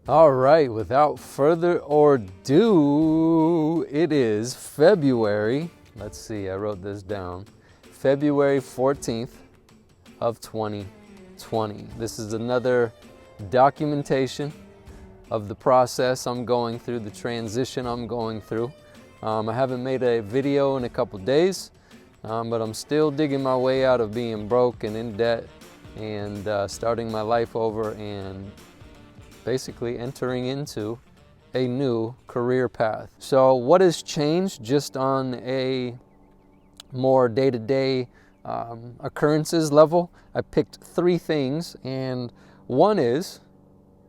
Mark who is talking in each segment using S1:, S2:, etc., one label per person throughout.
S1: All right, without further ado, it is February. Let's see, I wrote this down. February 14th of 2020. This is another documentation of the process I'm going through, the transition I'm going through. I haven't made a video in a couple days, but I'm still digging my way out of being broke and in debt and starting my life over and basically entering into a new career path. So what has changed just on a more day-to-day occurrences level? I picked 3 things, and one is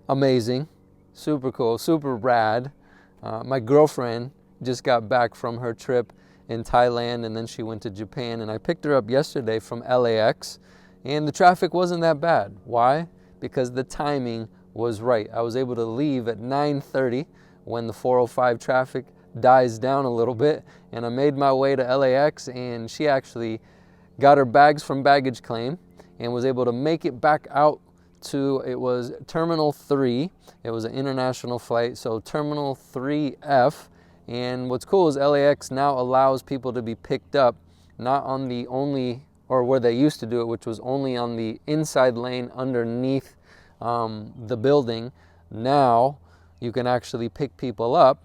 S1: amazing, super cool, super rad. My girlfriend just got back from her trip in Thailand, and then she went to Japan, and I picked her up yesterday from LAX, and the traffic wasn't that bad. Why? Because the timing was right. I was able to leave at 9:30 when the 405 traffic dies down a little bit, and I made my way to LAX, and she actually got her bags from baggage claim and was able to make it back out to, it was Terminal 3. It was an international flight, so Terminal 3F. And what's cool is LAX now allows people to be picked up not on the only, or where they used to do it, which was only on the inside lane underneath the building. Now you can actually pick people up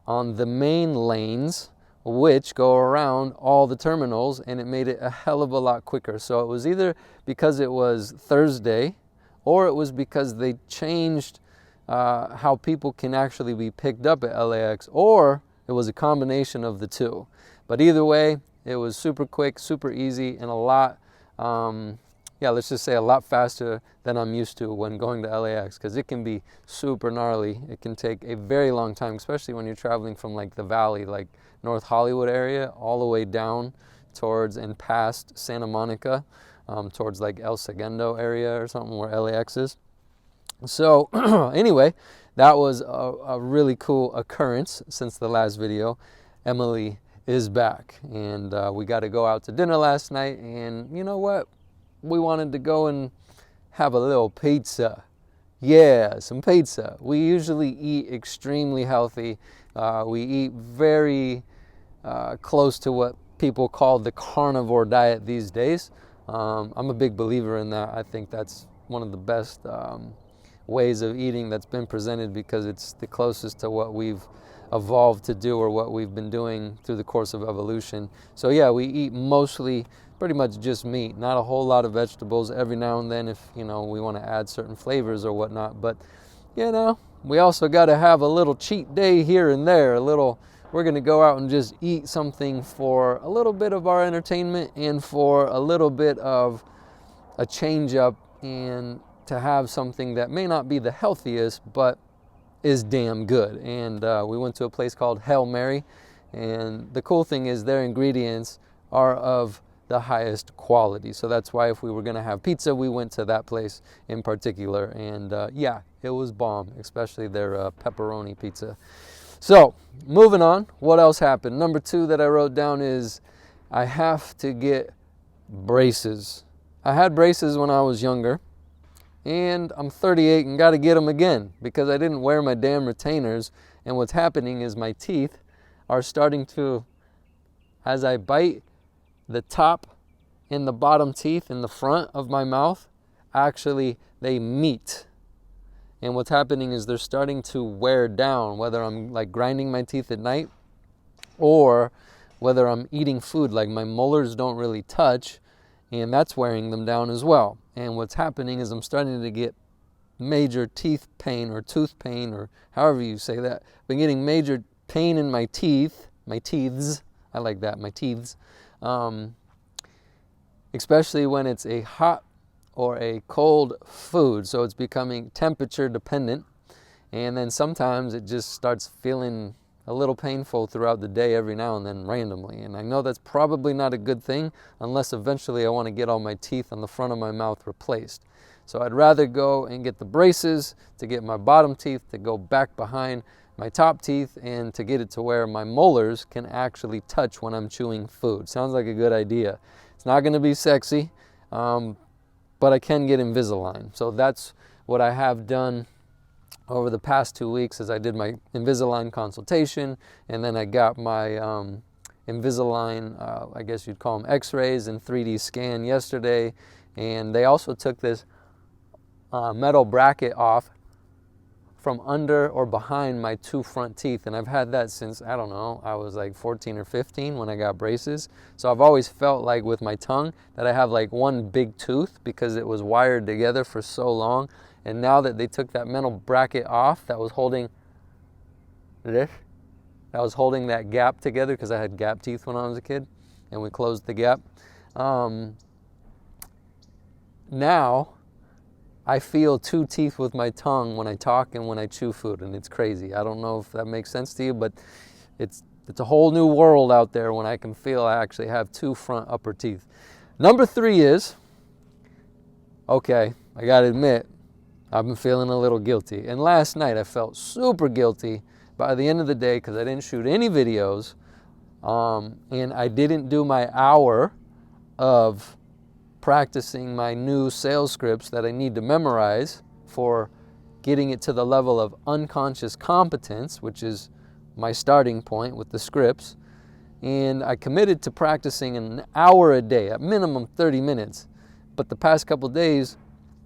S1: on the main lanes, which go around all the terminals, and it made it a hell of a lot quicker. So it was either because it was Thursday, or it was because they changed how people can actually be picked up at LAX, or it was a combination of the two. But either way, it was super quick, super easy, and a lot let's just say a lot faster than I'm used to when going to LAX, because it can be super gnarly. It can take a very long time, especially when you're traveling from like the valley, like North Hollywood area, all the way down towards and past Santa Monica, towards like El Segundo area or something where LAX is. So anyway, that was a really cool occurrence since the last video. Emily is back, and we got to go out to dinner last night, and you know what? We wanted to go and have a little pizza. Yeah, some pizza. We usually eat extremely healthy. We eat very close to what people call the carnivore diet these days. I'm a big believer in that. I think that's one of the best ways of eating that's been presented, because it's the closest to what we've evolved to do, or what we've been doing through the course of evolution. So yeah, we eat mostly pretty much just meat, not a whole lot of vegetables. Every now and then, if we want to add certain flavors or whatnot, but we also got to have a little cheat day here and there. We're going to go out and just eat something for a little bit of our entertainment and for a little bit of a change up, and to have something that may not be the healthiest but is damn good. And we went to a place called Hail Mary, and the cool thing is their ingredients are of the highest quality. So that's why if we were going to have pizza, we went to that place in particular. And it was bomb, especially their pepperoni pizza. So moving on, what else happened? Number 2 that I wrote down is I have to get braces. I had braces when I was younger, and I'm 38 and got to get them again because I didn't wear my damn retainers. And what's happening is my teeth are starting to, as I bite, the top and the bottom teeth in the front of my mouth, actually they meet. And what's happening is they're starting to wear down, whether I'm like grinding my teeth at night or whether I'm eating food. Like my molars don't really touch, and that's wearing them down as well. And what's happening is I'm starting to get major teeth pain, or tooth pain, or however you say that. I've been getting major pain in my teeth, my teeths. I like that, my teeths. Especially when it's a hot or a cold food. So it's becoming temperature dependent. And then sometimes it just starts feeling a little painful throughout the day every now and then randomly. And I know that's probably not a good thing unless eventually I want to get all my teeth on the front of my mouth replaced. So I'd rather go and get the braces to get my bottom teeth to go back behind my top teeth, and to get it to where my molars can actually touch when I'm chewing food. Sounds like a good idea. It's not going to be sexy, but I can get Invisalign. So that's what I have done over the past 2 weeks as I did my Invisalign consultation, and then I got my Invisalign, I guess you'd call them x-rays and 3D scan yesterday. And they also took this metal bracket off from under or behind my 2 front teeth. And I've had that since, I don't know, I was like 14 or 15 when I got braces. So I've always felt like with my tongue that I have like one big tooth because it was wired together for so long. And now that they took that metal bracket off that was holding this, that was holding that gap together, because I had gap teeth when I was a kid and we closed the gap. Now I feel 2 teeth with my tongue when I talk and when I chew food, and it's crazy. I don't know if that makes sense to you, but it's a whole new world out there when I can feel I actually have 2 front upper teeth. Number 3 is, okay, I gotta admit, I've been feeling a little guilty. And last night I felt super guilty by the end of the day because I didn't shoot any videos, and I didn't do my hour of practicing my new sales scripts that I need to memorize for getting it to the level of unconscious competence, which is my starting point with the scripts. And I committed to practicing an hour a day, at minimum 30 minutes. But the past couple days,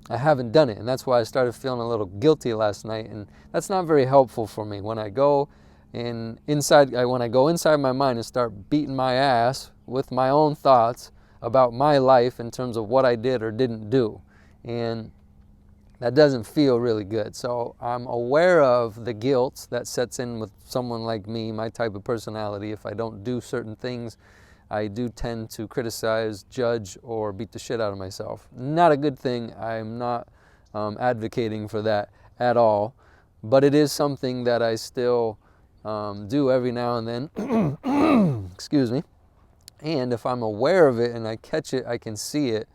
S1: I haven't done it. And that's why I started feeling a little guilty last night. And that's not very helpful for me. When I go inside my mind and start beating my ass with my own thoughts about my life in terms of what I did or didn't do. And that doesn't feel really good. So I'm aware of the guilt that sets in with someone like me, my type of personality. If I don't do certain things, I do tend to criticize, judge, or beat the shit out of myself. Not a good thing. I'm not advocating for that at all. But it is something that I still do every now and then. Excuse me. And if I'm aware of it and I catch it, I can see it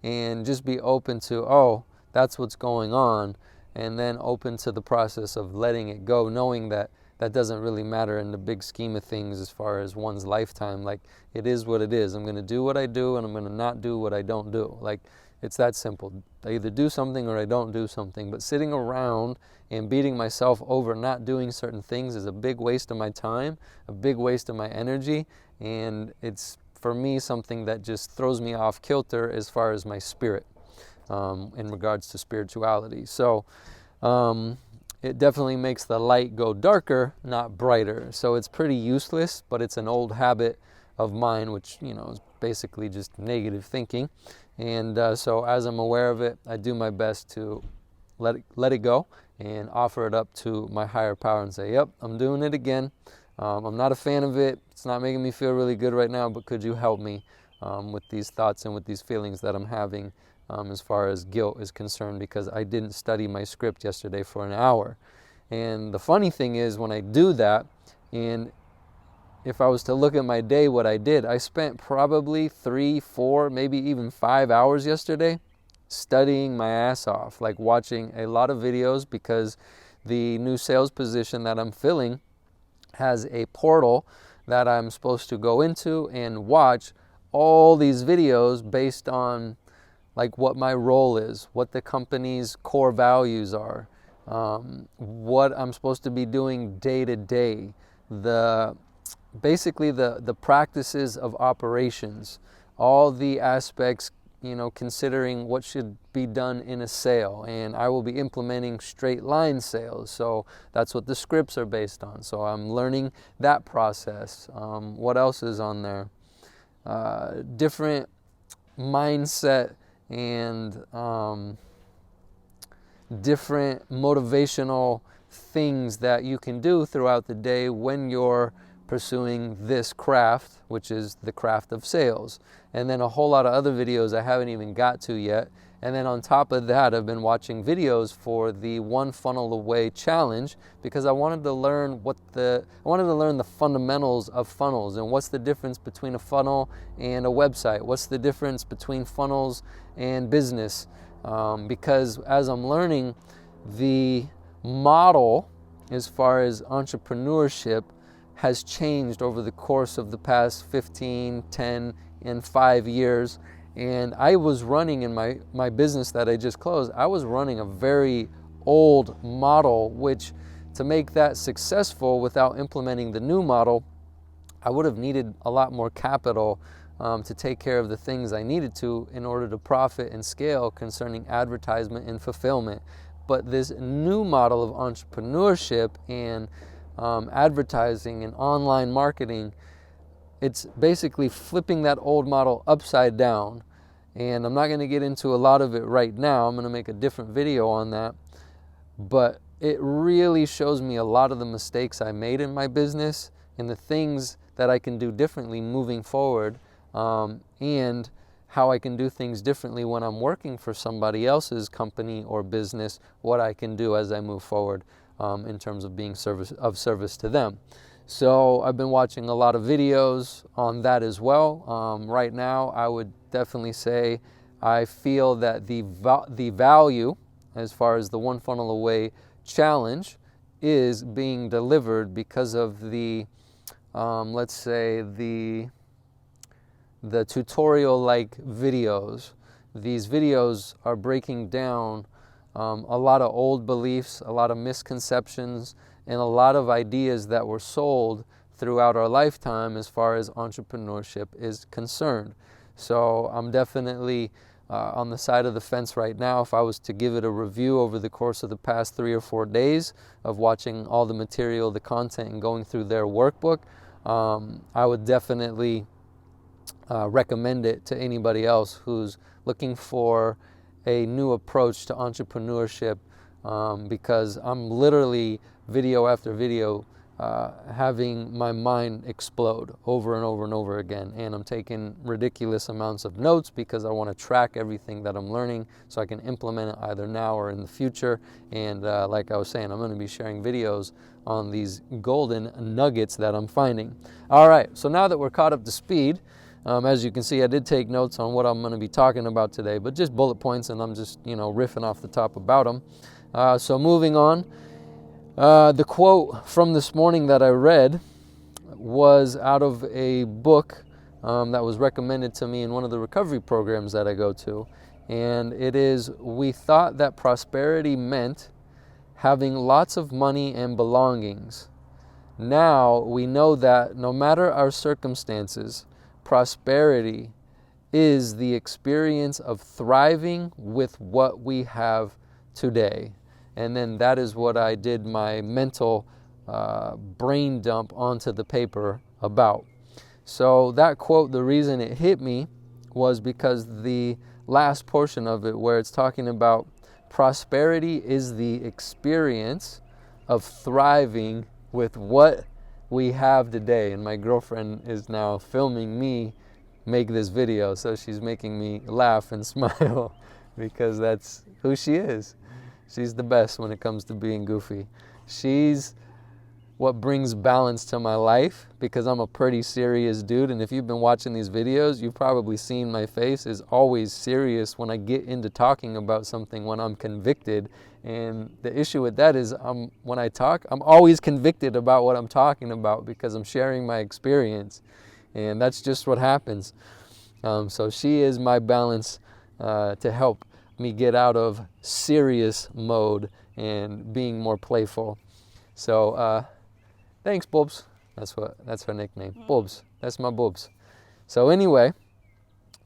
S1: and just be open to, oh, that's what's going on. And then open to the process of letting it go, knowing that that doesn't really matter in the big scheme of things as far as one's lifetime. Like, it is what it is. I'm going to do what I do and I'm going to not do what I don't do. Like, it's that simple. I either do something or I don't do something. But sitting around and beating myself over not doing certain things is a big waste of my time, a big waste of my energy. And it's, for me, something that just throws me off kilter as far as my spirit in regards to spirituality. So it definitely makes the light go darker, not brighter. So it's pretty useless, but it's an old habit of mine, which, is basically just negative thinking. And so as I'm aware of it, I do my best to let it go and offer it up to my higher power and say, yep, I'm doing it again. I'm not a fan of it. It's not making me feel really good right now, but could you help me with these thoughts and with these feelings that I'm having as far as guilt is concerned, because I didn't study my script yesterday for an hour. And the funny thing is, when I do that, and if I was to look at my day, what I did, I spent probably 3, 4, maybe even 5 hours yesterday studying my ass off, like watching a lot of videos, because the new sales position that I'm filling has a portal that I'm supposed to go into and watch all these videos based on like what my role is, what the company's core values are, what I'm supposed to be doing day to day, basically the practices of operations, all the aspects, considering what should be done in a sale. And I will be implementing straight line sales. So that's what the scripts are based on. So I'm learning that process. What else is on there? Different mindset and different motivational things that you can do throughout the day when you're pursuing this craft, which is the craft of sales. And then a whole lot of other videos I haven't even got to yet. And then on top of that, I've been watching videos for the One Funnel Away challenge, because I wanted to learn the fundamentals of funnels and what's the difference between a funnel and a website. What's the difference between funnels and business? Because as I'm learning, the model as far as entrepreneurship has changed over the course of the past 15, 10, and 5 years. And I was running in my business that I just closed, I was running a very old model, which to make that successful without implementing the new model, I would have needed a lot more capital to take care of the things I needed to in order to profit and scale concerning advertisement and fulfillment. But this new model of entrepreneurship and advertising and online marketing, it's basically flipping that old model upside down. And I'm not going to get into a lot of it right now. I'm going to make a different video on that. But it really shows me a lot of the mistakes I made in my business and the things that I can do differently moving forward, and how I can do things differently when I'm working for somebody else's company or business, what I can do as I move forward in terms of being of service to them. So I've been watching a lot of videos on that as well. Right now, I would definitely say I feel that the value as far as the One Funnel Away challenge is being delivered because of the, let's say, the tutorial-like videos. These videos are breaking down a lot of old beliefs, a lot of misconceptions, and a lot of ideas that were sold throughout our lifetime as far as entrepreneurship is concerned. So I'm definitely on the side of the fence right now. If I was to give it a review over the course of the past 3 or 4 days of watching all the material, the content, and going through their workbook, I would definitely recommend it to anybody else who's looking for a new approach to entrepreneurship, because I'm literally video after video having my mind explode over and over and over again, and I'm taking ridiculous amounts of notes because I want to track everything that I'm learning so I can implement it either now or in the future. And like I was saying, I'm going to be sharing videos on these golden nuggets that I'm finding. All right, so now that we're caught up to speed, as you can see, I did take notes on what I'm going to be talking about today, but just bullet points, and I'm just, riffing off the top about them. So moving on, the quote from this morning that I read was out of a book that was recommended to me in one of the recovery programs that I go to. And it is, "We thought that prosperity meant having lots of money and belongings. Now we know that no matter our circumstances, prosperity is the experience of thriving with what we have today." And then that is what I did my mental brain dump onto the paper about. So that quote, the reason it hit me was because the last portion of it, where it's talking about prosperity is the experience of thriving with what we have today. And my girlfriend is now filming me make this video, so she's making me laugh and smile because that's who she is. She's the best when it comes to being goofy. She's what brings balance to my life because I'm a pretty serious dude. And if you've been watching these videos, you've probably seen my face is always serious when I get into talking about something, when I'm convicted. And the issue with that is when I talk, I'm always convicted about what I'm talking about because I'm sharing my experience. And that's just what happens. So she is my balance to help me get out of serious mode and being more playful. So thanks, Bubs. That's her nickname. Mm-hmm. Bubs. That's my Bubs. So anyway,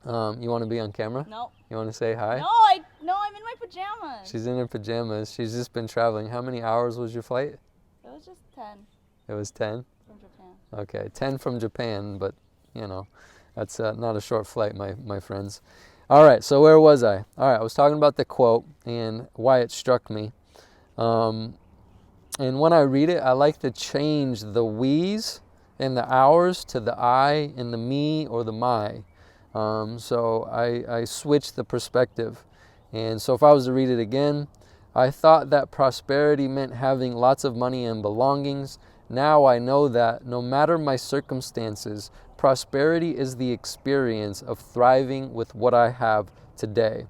S1: you want to be on camera?
S2: No.
S1: You want to say hi?
S2: No, I'm in my pajamas.
S1: She's in her pajamas. She's just been traveling. How many hours was your flight?
S2: It was just 10.
S1: It was 10?
S2: From Japan.
S1: Okay, 10 from Japan, but that's not a short flight, my friends. All right, so where was I? All right, I was talking about the quote and why it struck me. And when I read it, I like to change the we's and the ours to the I and the me or the my. So I switch the perspective. And so if I was to read it again, I thought that prosperity meant having lots of money and belongings. Now I know that no matter my circumstances, prosperity is the experience of thriving with what I have today.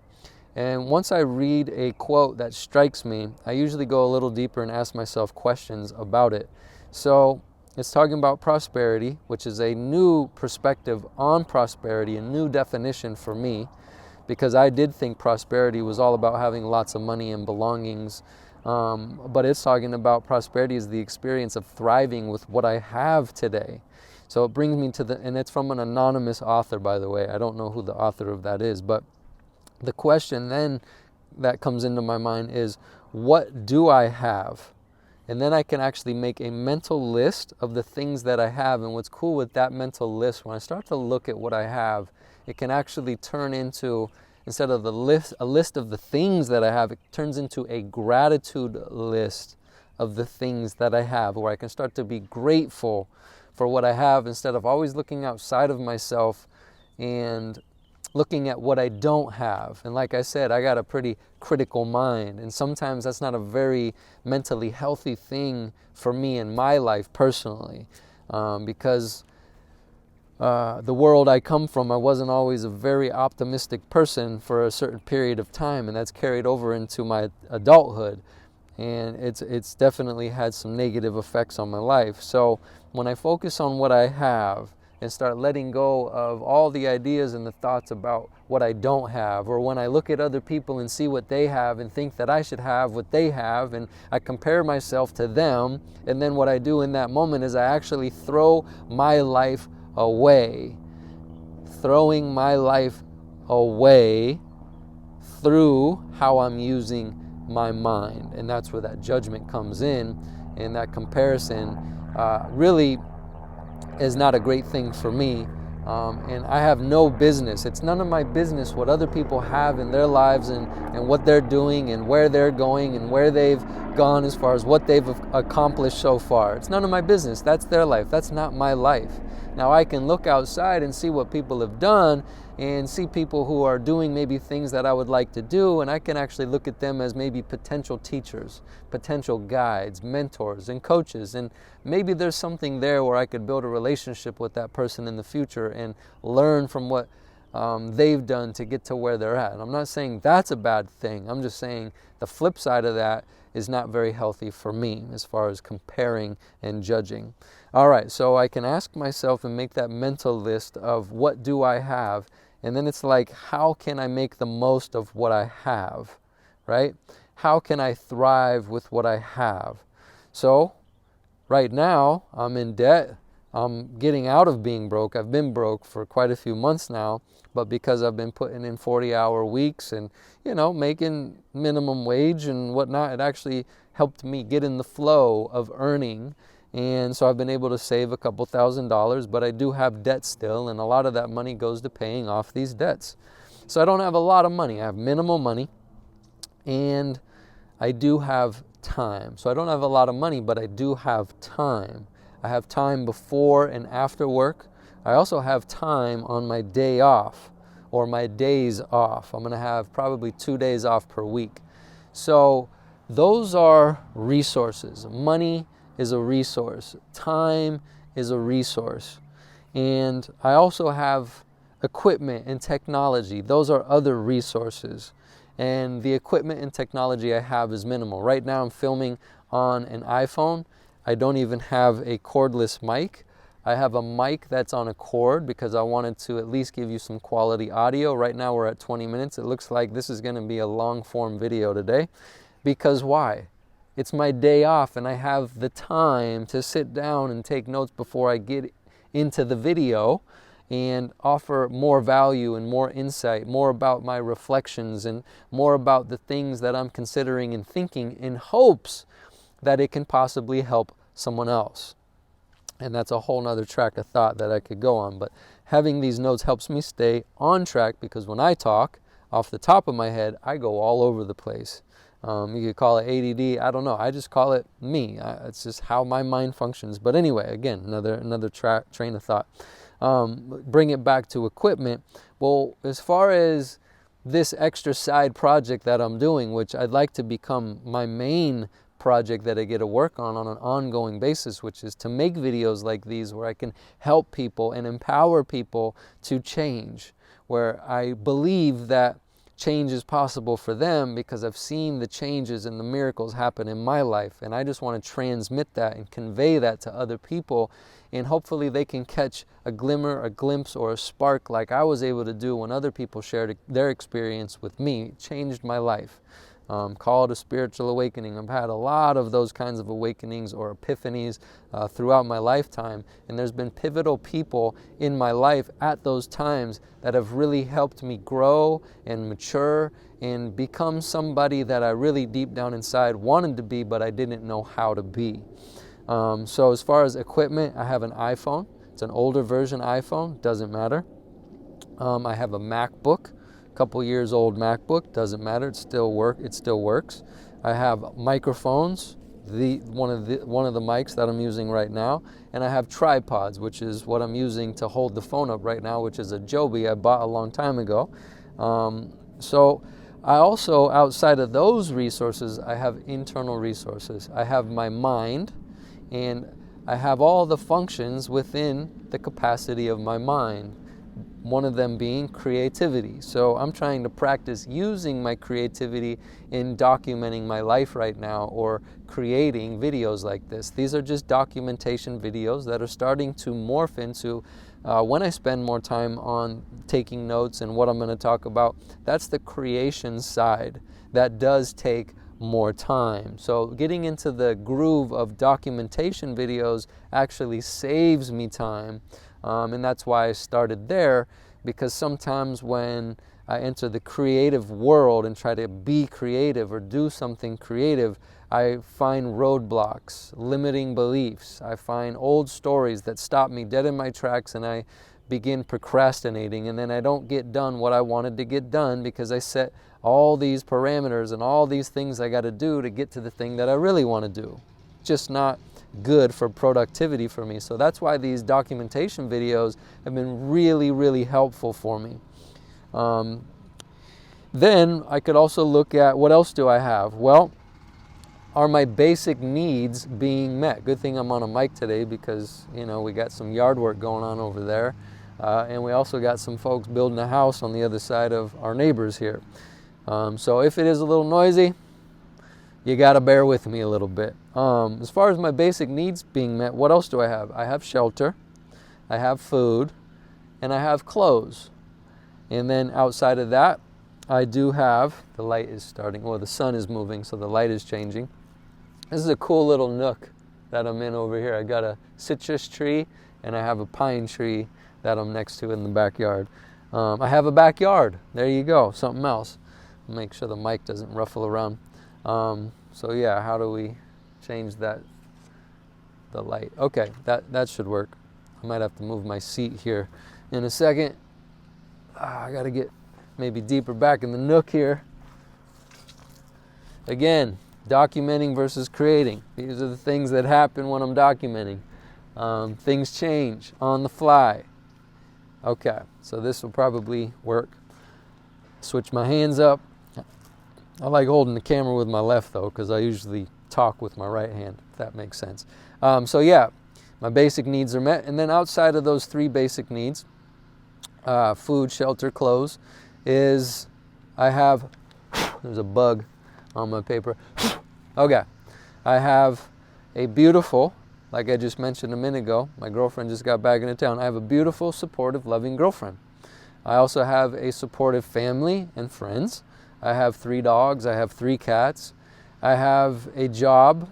S1: And once I read a quote that strikes me, I usually go a little deeper and ask myself questions about it. So it's talking about prosperity, which is a new perspective on prosperity, a new definition for me, because I did think prosperity was all about having lots of money and belongings, But it's talking about prosperity is the experience of thriving with what I have today. So it brings me to and it's from an anonymous author, by the way. I don't know who the author of that is, but the question then that comes into my mind is, what do I have? And then I can actually make a mental list of the things that I have. And what's cool with that mental list, when I start to look at what I have, it can actually turn into, instead of a list of the things that I have, it turns into a gratitude list of the things that I have, where I can start to be grateful for what I have instead of always looking outside of myself and looking at what I don't have. And like I said, I got a pretty critical mind, and sometimes that's not a very mentally healthy thing for me in my life personally, because the world I come from, I wasn't always a very optimistic person for a certain period of time, and that's carried over into my adulthood, and it's definitely had some negative effects on my life. So when I focus on what I have and start letting go of all the ideas and the thoughts about what I don't have, or when I look at other people and see what they have and think that I should have what they have, and I compare myself to them, and then what I do in that moment is I actually throw my life away. Throwing my life away through how I'm using my mind. And that's where that judgment comes in, and that comparison really is not a great thing for me. And I have no business. It's none of my business what other people have in their lives and what they're doing and where they're going and where they've gone as far as what they've accomplished so far. It's none of my business. That's their life. That's not my life. Now I can look outside and see what people have done and see people who are doing maybe things that I would like to do, and I can actually look at them as maybe potential teachers, potential guides, mentors, and coaches, and maybe there's something there where I could build a relationship with that person in the future and learn from what they've done to get to where they're at. And I'm not saying that's a bad thing. I'm just saying the flip side of that is not very healthy for me as far as comparing and judging. All right, so I can ask myself and make that mental list of what do I have, and then it's like, how can I make the most of what I have, right? How can I thrive with what I have? So right now I'm in debt. I'm getting out of being broke. I've been broke for quite a few months now, but because I've been putting in 40-hour weeks and, making minimum wage and whatnot, it actually helped me get in the flow of earning. And so I've been able to save a couple $1,000s, but I do have debt still, and a lot of that money goes to paying off these debts. So I don't have a lot of money. I have minimal money, and I do have time. So I don't have a lot of money, but I do have time. I have time before and after work. I also have time on my day off or my days off. I'm going to have probably 2 days off per week. So those are resources. Money is a resource. Time is a resource. And I also have equipment and technology. Those are other resources. And the equipment and technology I have is minimal. Right now I'm filming on an iPhone. I don't even have a cordless mic. I have a mic that's on a cord because I wanted to at least give you some quality audio. Right now we're at 20 minutes. It looks like this is going to be a long form video today. Because why? It's my day off and I have the time to sit down and take notes before I get into the video and offer more value and more insight, more about my reflections and more about the things that I'm considering and thinking in hopes that it can possibly help someone else. And that's a whole nother track of thought that I could go on. But having these notes helps me stay on track because when I talk off the top of my head, I go all over the place. You could call it ADD. I don't know. I just call it me. It's just how my mind functions. But anyway, again, another train of thought. Bring it back to equipment. Well, as far as this extra side project that I'm doing, which I'd like to become my main project that I get to work on an ongoing basis, which is to make videos like these where I can help people and empower people to change, where I believe that change is possible for them because I've seen the changes and the miracles happen in my life, and I just want to transmit that and convey that to other people, and hopefully they can catch a glimmer, a glimpse, or a spark like I was able to do when other people shared their experience with me. It changed my life. Call it a spiritual awakening. I've had a lot of those kinds of awakenings or epiphanies throughout my lifetime, and there's been pivotal people in my life at those times that have really helped me grow and mature and become somebody that I really deep down inside wanted to be, but I didn't know how to be. So as far as equipment, I have an iPhone. It's an older version iPhone, doesn't matter. I have a MacBook. Couple years old MacBook, doesn't matter, it still works. I have microphones, one of the mics that I'm using right now, and I have tripods, which is what I'm using to hold the phone up right now, which is a Joby I bought a long time ago. So I also, outside of those resources, I have internal resources. I have my mind, and I have all the functions within the capacity of my mind. One of them being creativity. So I'm trying to practice using my creativity in documenting my life right now, or creating videos like this. These are just documentation videos that are starting to morph into, when I spend more time on taking notes and what I'm going to talk about, that's the creation side. That does take more time. So getting into the groove of documentation videos actually saves me time. And that's why I started there, because sometimes when I enter the creative world and try to be creative or do something creative, I find roadblocks, limiting beliefs. I find old stories that stop me dead in my tracks, and I begin procrastinating, and then I don't get done what I wanted to get done because I set all these parameters and all these things I got to do to get to the thing that I really want to do. Just not good for productivity for me. So that's why these documentation videos have been really, really helpful for me. Then I could also look at, what else do I have? Well, are my basic needs being met? Good thing I'm on a mic today, because we got some yard work going on over there, and we also got some folks building a house on the other side of our neighbors here. So if it is a little noisy, you got to bear with me a little bit. As far as my basic needs being met, what else do I have? I have shelter, I have food, and I have clothes. And then outside of that, I do have, the light is starting, the sun is moving, so the light is changing. This is a cool little nook that I'm in over here. I got a citrus tree, and I have a pine tree that I'm next to in the backyard. I have a backyard. There you go, something else. Make sure the mic doesn't ruffle around. So yeah, how do we change the light? Okay, that should work. I might have to move my seat here in a second. I gotta get maybe deeper back in the nook here. Again, documenting versus creating. These are the things that happen when I'm documenting. Things change on the fly. Okay, so this will probably work. Switch my hands up. I like holding the camera with my left though, because I usually talk with my right hand, if that makes sense. So yeah, my basic needs are met. And then outside of those three basic needs, food, shelter, clothes, is I have, there's a bug on my paper. Okay, I have a beautiful, like I just mentioned a minute ago, my girlfriend just got back into town. I have a beautiful, supportive, loving girlfriend. I also have a supportive family and friends. I have 3 dogs, I have 3 cats. I have a job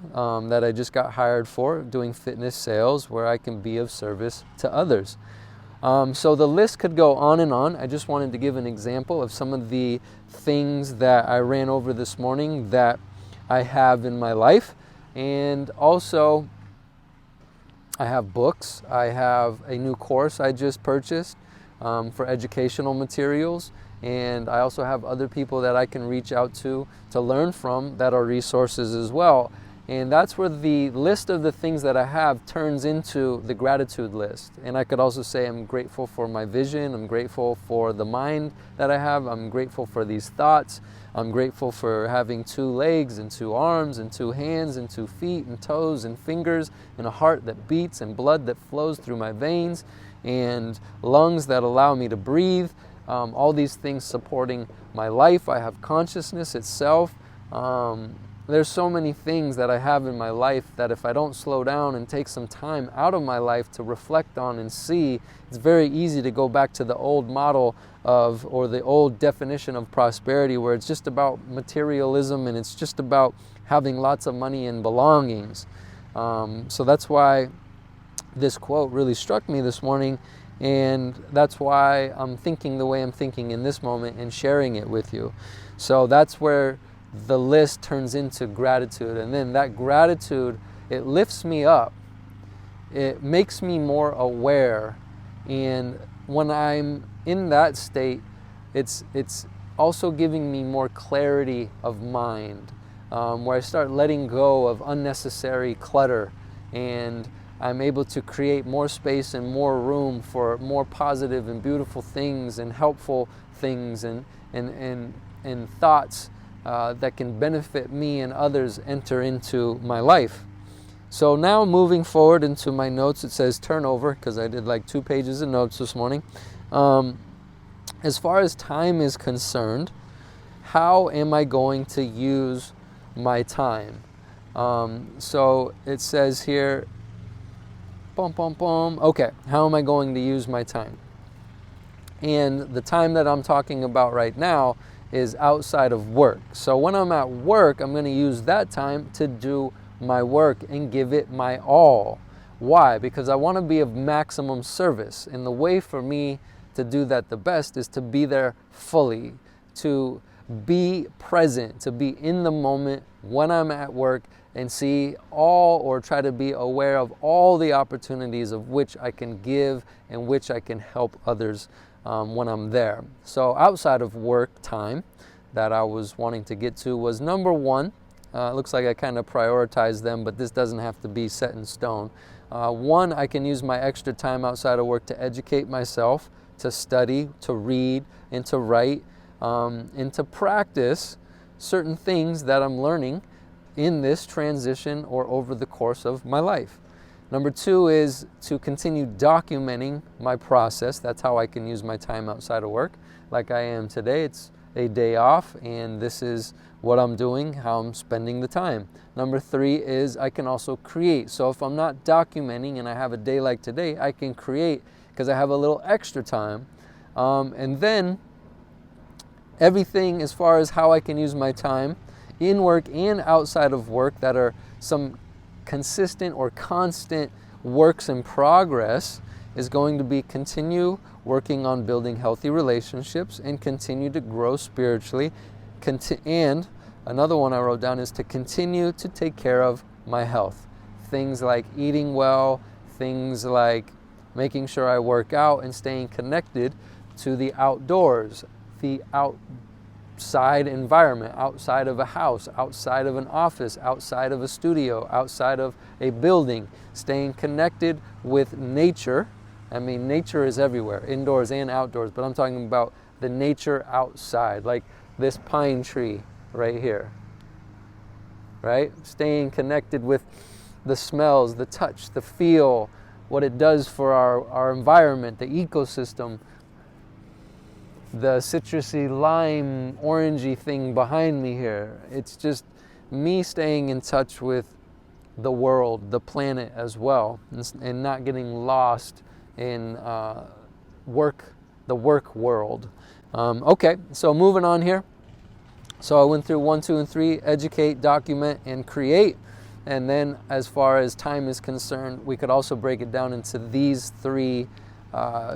S1: that I just got hired for, doing fitness sales, where I can be of service to others. So the list could go on and on. I just wanted to give an example of some of the things that I ran over this morning that I have in my life. And also, I have books. I have a new course I just purchased for educational materials. And I also have other people that I can reach out to learn from that are resources as well. And that's where the list of the things that I have turns into the gratitude list. And I could also say I'm grateful for my vision. I'm grateful for the mind that I have. I'm grateful for these thoughts. I'm grateful for having 2 legs and 2 arms and 2 hands and 2 feet and toes and fingers and a heart that beats and blood that flows through my veins and lungs that allow me to breathe. All these things supporting my life. I have consciousness itself. there's so many things that I have in my life that if I don't slow down and take some time out of my life to reflect on and see, it's very easy to go back to the old model of, or the old definition of prosperity, where it's just about materialism and it's just about having lots of money and belongings. So that's why this quote really struck me this morning, and that's why I'm thinking the way I'm thinking in this moment and sharing it with you. So that's where the list turns into gratitude, and then that gratitude, it lifts me up, it makes me more aware, and when I'm in that state, it's also giving me more clarity of mind, where I start letting go of unnecessary clutter, and I'm able to create more space and more room for more positive and beautiful things and helpful things and thoughts that can benefit me and others enter into my life. So now moving forward into my notes, it says turnover, because I did like 2 pages of notes this morning. As far as time is concerned, how am I going to use my time? So it says here, okay, how am I going to use my time? And the time that I'm talking about right now is outside of work. So when I'm at work, I'm going to use that time to do my work and give it my all. Why? Because I want to be of maximum service. And the way for me to do that the best is to be there fully, to be present, to be in the moment when I'm at work and see all, or try to be aware of all the opportunities of which I can give and which I can help others when I'm there. So outside of work time that I was wanting to get to was number 1. It looks like I kind of prioritized them, but this doesn't have to be set in stone. 1, I can use my extra time outside of work to educate myself, to study, to read, and to write, and to practice certain things that I'm learning in this transition or over the course of my life. Number 2 is to continue documenting my process. That's how I can use my time outside of work. Like I am today, it's a day off, and this is what I'm doing, how I'm spending the time. Number 3 is I can also create. So if I'm not documenting and I have a day like today, I can create because I have a little extra time. And then everything as far as how I can use my time in work and outside of work that are some consistent or constant works in progress is going to be continue working on building healthy relationships and continue to grow spiritually. And another one I wrote down is to continue to take care of my health. Things like eating well, things like making sure I work out and staying connected to the outdoors, the outside environment, outside of a house, outside of an office, outside of a studio, outside of a building, staying connected with nature. I mean, nature is everywhere, indoors and outdoors, but I'm talking about the nature outside, like this pine tree right here, right? Staying connected with the smells, the touch, the feel, what it does for our environment, the ecosystem, the citrusy lime orangey thing behind me here. It's just me staying in touch with the world, the planet as well, and not getting lost in the work world. Okay, so moving on here. So I went through 1, 2, and 3, educate, document, and create. And then as far as time is concerned, we could also break it down into these 3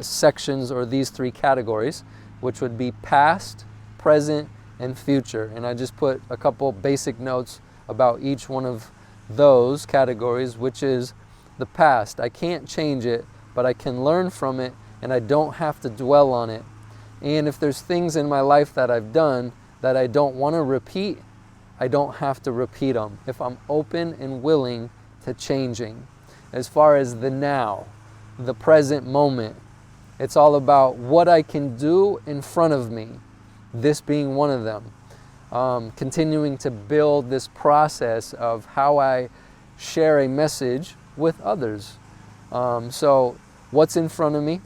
S1: sections, or these 3 categories, which would be past, present, and future. And I just put a couple basic notes about each one of those categories, which is the past. I can't change it, but I can learn from it, and I don't have to dwell on it. And if there's things in my life that I've done that I don't want to repeat, I don't have to repeat them if I'm open and willing to changing. As far as the now, the present moment, it's all about what I can do in front of me, this being one of them. Continuing to build this process of how I share a message with others. So what's in front of me?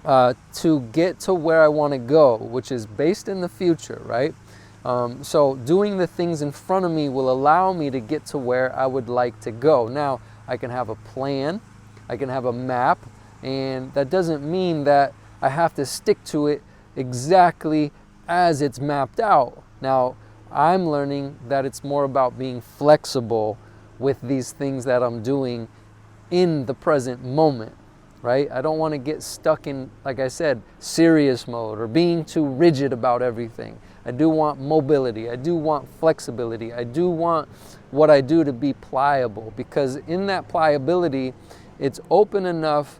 S1: To get to where I want to go, which is based in the future, right? So doing the things in front of me will allow me to get to where I would like to go. Now, I can have a plan, I can have a map, and that doesn't mean that I have to stick to it exactly as it's mapped out. Now, I'm learning that it's more about being flexible with these things that I'm doing in the present moment, right? I don't want to get stuck in, like I said, serious mode or being too rigid about everything. I do want mobility. I do want flexibility. I do want what I do to be pliable, because in that pliability, it's open enough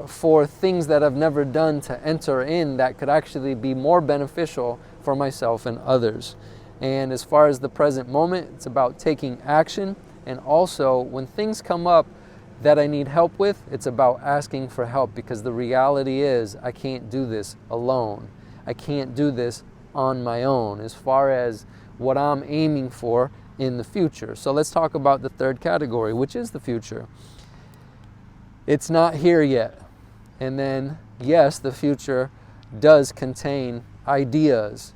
S1: for things that I've never done to enter in that could actually be more beneficial for myself and others. And as far as the present moment, it's about taking action. And also, when things come up that I need help with, it's about asking for help, because the reality is I can't do this alone. I can't do this on my own as far as what I'm aiming for in the future. So let's talk about the third category, which is the future. It's not here yet. And then, yes, the future does contain ideas,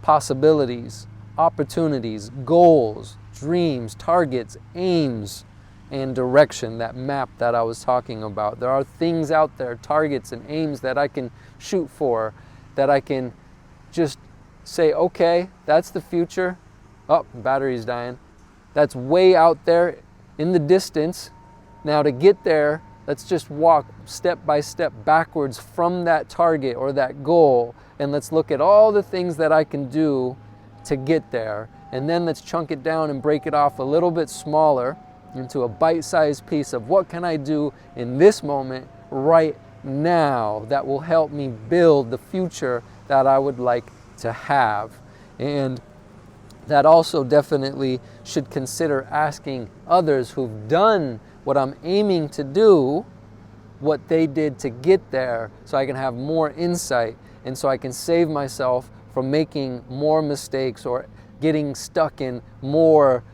S1: possibilities, opportunities, goals, dreams, targets, aims, and direction, that map that I was talking about. There are things out there, targets and aims that I can shoot for, that I can just say, okay, that's the future. Oh, battery's dying. That's way out there in the distance. Now to get there, let's just walk step by step backwards from that target or that goal, and let's look at all the things that I can do to get there. And then let's chunk it down and break it off a little bit smaller into a bite-sized piece of what can I do in this moment right now that will help me build the future that I would like to have. And that also definitely should consider asking others who've done what I'm aiming to do, what they did to get there, so I can have more insight and so I can save myself from making more mistakes or getting stuck in more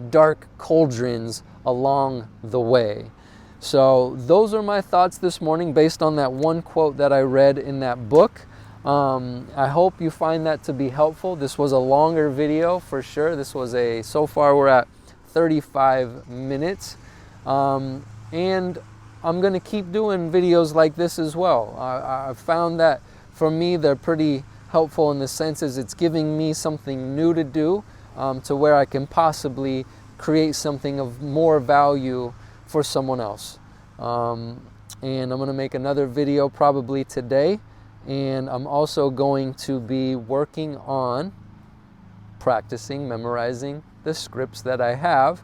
S1: dark cauldrons along the way. So those are my thoughts this morning based on that one quote that I read in that book. I hope you find that to be helpful. This was a longer video for sure. This was so far we're at 35 minutes. And I'm going to keep doing videos like this as well. I've found that for me they're pretty helpful in the sense as it's giving me something new to do, to where I can possibly create something of more value for someone else. And I'm going to make another video probably today, and I'm also going to be working on practicing memorizing the scripts that I have,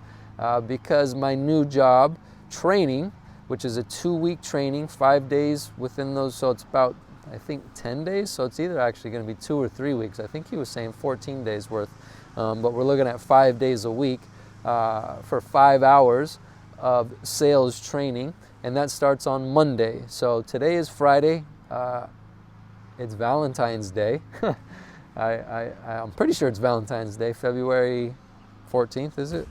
S1: because my new job training, which is a 2-week training, 5 days within those, so it's about, I think, 10 days, so it's either actually going to be 2 or 3 weeks. I think he was saying 14 days worth, but we're looking at 5 days a week for 5 hours of sales training, and that starts on Monday. So today is Friday. It's Valentine's Day. I'm pretty sure it's Valentine's Day, February 14th, is it?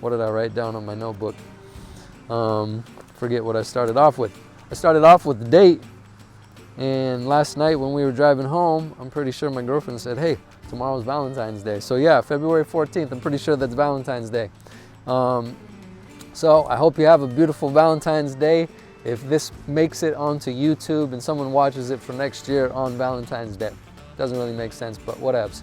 S1: What did I write down on my notebook? Forget what I started off with. I started off with the date, and last night when we were driving home, I'm pretty sure my girlfriend said, hey, tomorrow's Valentine's Day. So yeah, February 14th, I'm pretty sure that's Valentine's Day. So I hope you have a beautiful Valentine's Day. If this makes it onto YouTube and someone watches it for next year on Valentine's Day. Doesn't really make sense, but whatevs.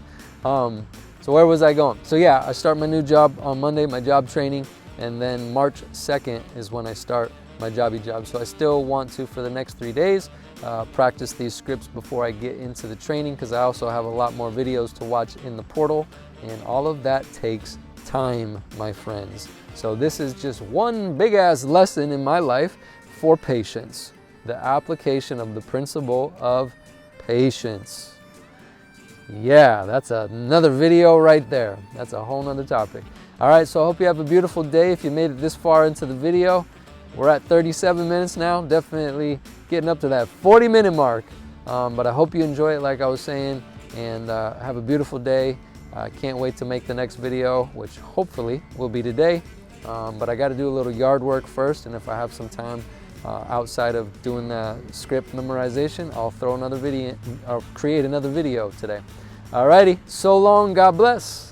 S1: So where was I going? So yeah, I start my new job on Monday, my job training, and then March 2nd is when I start my jobby job. So I still want to, for the next 3 days, practice these scripts before I get into the training, because I also have a lot more videos to watch in the portal, and all of that takes time, my friends. So this is just one big ass lesson in my life for patience, the application of the principle of patience. Yeah, that's another video right there. That's a whole nother topic. All right, so I hope you have a beautiful day. If you made it this far into the video, we're at 37 minutes now, definitely getting up to that 40-minute mark. But I hope you enjoy it like I was saying, and have a beautiful day. I can't wait to make the next video, which hopefully will be today. But I got to do a little yard work first, and if I have some time outside of doing the script memorization, I'll throw another video, or create another video today. Alrighty, so long, God bless.